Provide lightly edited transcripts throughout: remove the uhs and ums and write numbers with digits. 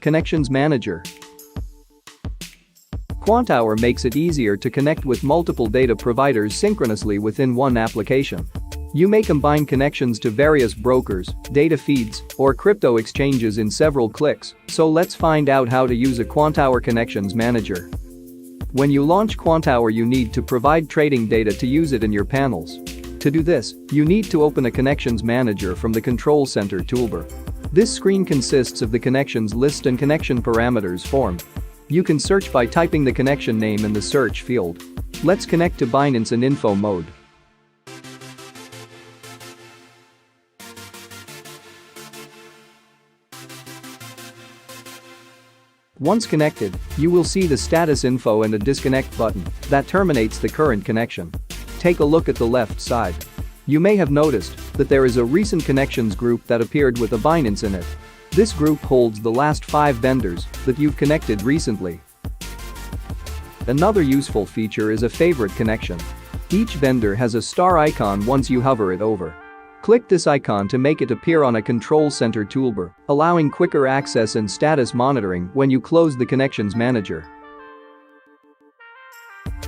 Connections Manager. Quantower makes it easier to connect with multiple data providers synchronously within one application. You may combine connections to various brokers, data feeds, or crypto exchanges in several clicks, so let's find out how to use a Quantower Connections Manager. When you launch Quantower, you need to provide trading data to use it in your panels. To do this, you need to open a Connections Manager from the Control Center toolbar. This screen consists of the connections list and connection parameters form. You can search by typing the connection name in the search field. Let's connect to Binance in info mode. Once connected, you will see the status info and a disconnect button that terminates the current connection. Take a look at the left side. You may have noticed that there is a recent connections group that appeared with a Binance in it. This group holds the last 5 vendors that you've connected recently. Another useful feature is a favorite connection. Each vendor has a star icon once you hover it over. Click this icon to make it appear on a Control Center toolbar, allowing quicker access and status monitoring when you close the Connections Manager.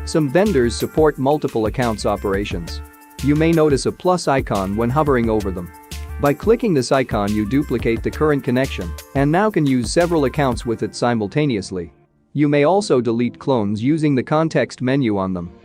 Some vendors support multiple accounts operations. You may notice a plus icon when hovering over them. By clicking this icon, you duplicate the current connection and now can use several accounts with it simultaneously. You may also delete clones using the context menu on them.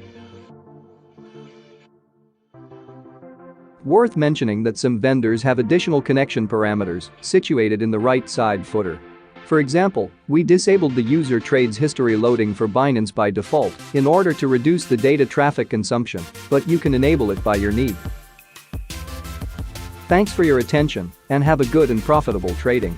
Worth mentioning that some vendors have additional connection parameters situated in the right side footer. For example, we disabled the user trades history loading for Binance by default in order to reduce the data traffic consumption, but you can enable it by your need. Thanks for your attention and have a good and profitable trading.